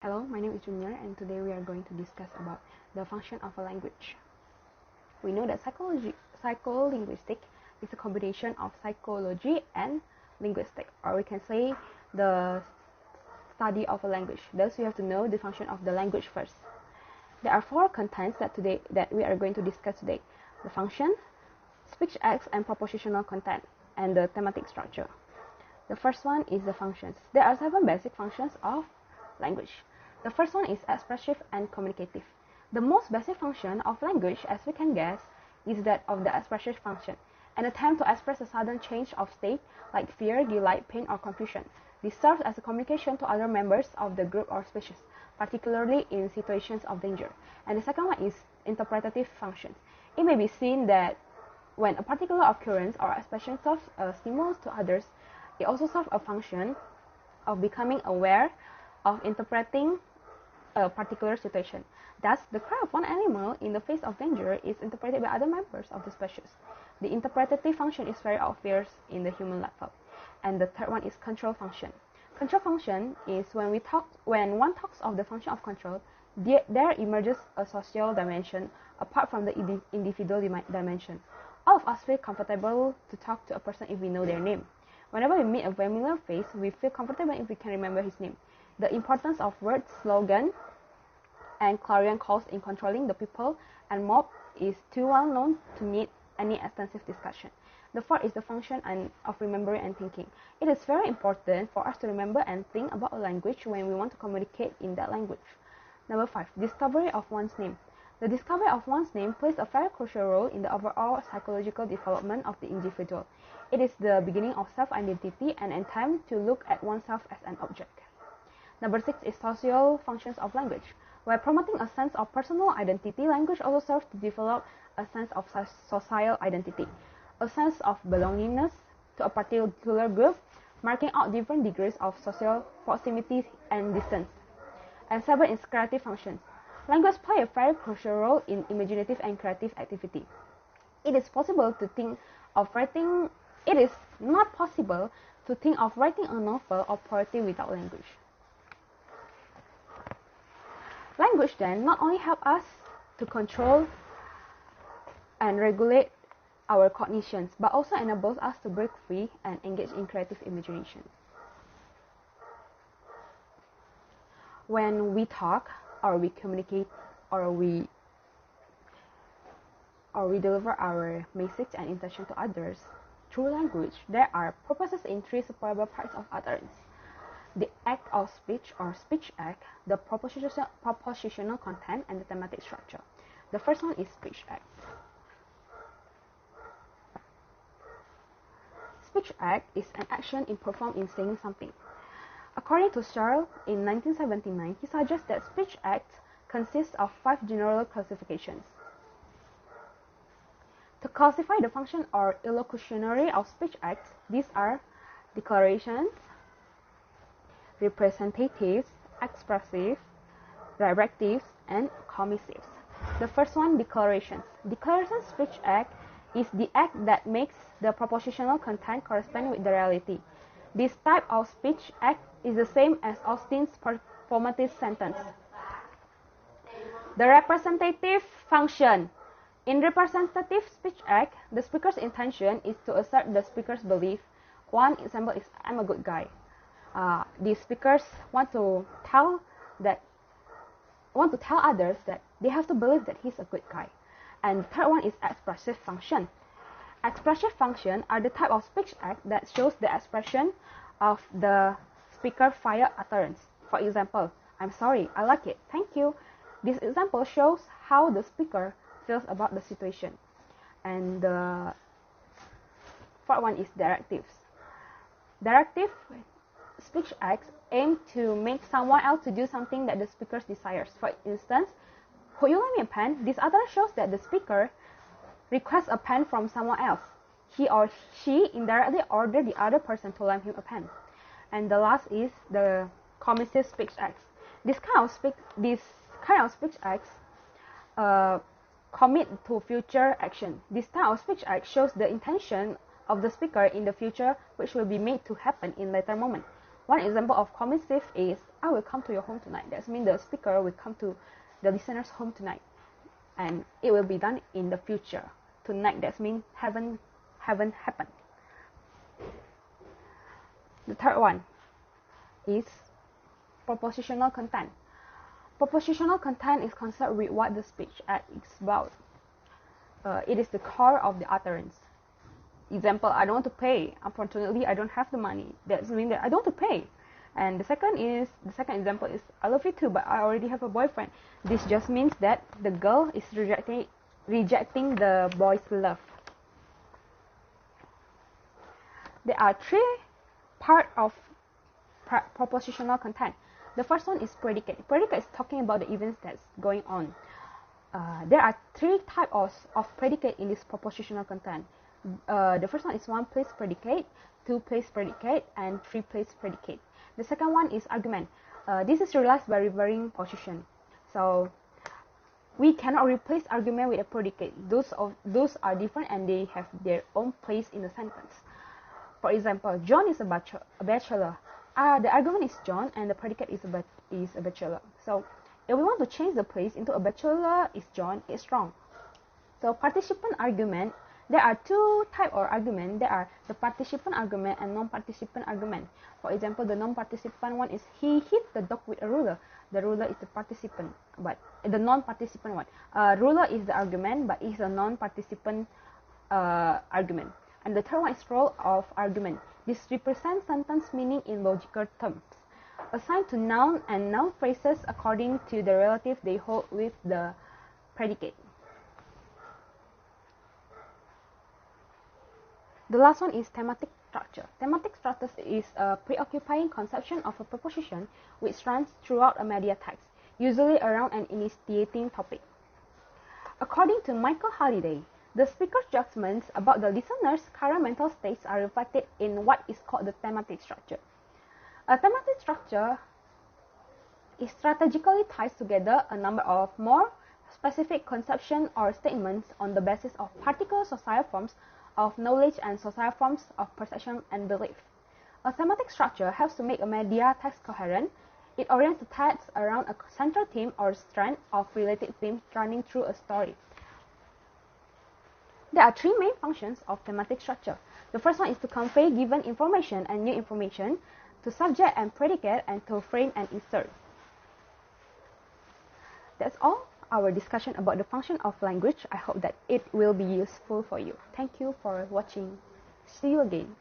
Hello, my name is Junior and today we are going to discuss about the function of a language. We know that psycholinguistic is a combination of psychology and linguistic, or we can say the study of a language. Thus, we have to know the function of the language first. There are four contents that we are going to discuss today: the function, speech acts and propositional content, and the thematic structure. The first one is the functions. There are 7 basic functions of language. The first one is expressive and communicative. The most basic function of language, as we can guess, is that of the expressive function, an attempt to express a sudden change of state like fear, delight, pain, or confusion. This serves as a communication to other members of the group or species, particularly in situations of danger. And the second one is interpretative functions. It may be seen that when a particular occurrence or expression serves a stimulus to others, it also serves a function of becoming aware of interpreting a particular situation. Thus, the cry of one animal in the face of danger is interpreted by other members of the species. The interpretative function is very obvious in the human level. And the third one is control function. Control function is when one talks of the function of control, there emerges a social dimension apart from the individual dimension. All of us feel comfortable to talk to a person if we know their name. Whenever we meet a familiar face, we feel comfortable if we can remember his name. The importance of words, slogan, and clarion calls in controlling the people and mob is too well known to need any extensive discussion. The fourth is the function of remembering and thinking. It is very important for us to remember and think about a language when we want to communicate in that language. Number 5, discovery of one's name. The discovery of one's name plays a very crucial role in the overall psychological development of the individual. It is the beginning of self-identity and an attempt to look at oneself as an object. Number 6 is social functions of language. While promoting a sense of personal identity, language also serves to develop a sense of social identity, a sense of belongingness to a particular group, marking out different degrees of social proximity and distance. And 7 is creative functions. Language plays a very crucial role in imaginative and creative activity. It is not possible to think of writing a novel or poetry without language. Language then not only helps us to control and regulate our cognitions, but also enables us to break free and engage in creative imagination. When we talk, or we communicate, or we deliver our message and intention to others through language, there are purposes in 3 separable parts of utterance: the act of speech or speech act, the propositional content, and the thematic structure. The first one is speech act. Speech act is an action performed in saying something. According to Searle in 1979, he suggests that speech acts consist of 5 general classifications. To classify the function or illocutionary of speech acts, these are declarations, representatives, expressive, directives, and commissives. The first one, declarations. Declaration speech act is the act that makes the propositional content correspond with the reality. This type of speech act is the same as Austin's performative sentence. The representative function. In representative speech act, the speaker's intention is to assert the speaker's belief. One example is, I'm a good guy. The speakers want to tell others that they have to believe that he's a good guy. And the third one is expressive function. Expressive function are the type of speech act that shows the expression of the speaker via utterance. For example, I'm sorry, I like it, thank you. This example shows how the speaker feels about the situation. And the fourth one is directives. Directive speech acts aim to make someone else to do something that the speaker desires. For instance, could you lend me a pen? This utterance shows that the speaker requests a pen from someone else. He or she indirectly ordered the other person to lend him a pen. And the last is the commissive speech acts. This kind of speech acts commit to future action. This type of speech act shows the intention of the speaker in the future, which will be made to happen in later moment. One example of commissive is I will come to your home tonight. That means the speaker will come to the listener's home tonight, and it will be done in the future. Tonight, that means haven't happened. The third one is propositional content. Propositional content is concerned with what the speech is about. It is the core of the utterance. Example, I don't want to pay. Unfortunately, I don't have the money. That means that I don't want to pay. And the second example is, I love you too, but I already have a boyfriend. This just means that the girl is rejecting the boy's love. There are three parts of propositional content. The first one is predicate. Predicate is talking about the events that's going on. There are three types of predicate in this propositional content. The first one is one-place predicate, two-place predicate, and three-place predicate. The second one is argument. This is realized by referring position. So we cannot replace argument with a predicate. Those are different and they have their own place in the sentence. For example, John is a bachelor. The argument is John and the predicate is a bachelor. So if we want to change the place into a bachelor is John, it's wrong. So participant argument, there are two types of argument. There are the participant argument and non-participant argument. For example, the non-participant one is he hit the dog with a ruler. The ruler is the participant, but the non-participant one. Ruler is the argument, but it's a non-participant argument. And the third one is role of argument. This represents sentence meaning in logical terms, assigned to noun and noun phrases according to the relative they hold with the predicate. The last one is thematic structure. Thematic structure is a preoccupying conception of a proposition which runs throughout a media text, usually around an initiating topic. According to Michael Halliday, the speaker's judgments about the listener's current mental states are reflected in what is called the thematic structure. A thematic structure is strategically ties together a number of more specific conceptions or statements on the basis of particular social forms of knowledge and social forms of perception and belief. A thematic structure helps to make a media text coherent. It orients the text around a central theme or strand of related themes running through a story. There are three main functions of thematic structure. The first one is to convey given information and new information, to subject and predicate, and to frame and insert. That's all our discussion about the function of language. I hope that it will be useful for you. Thank you for watching. See you again.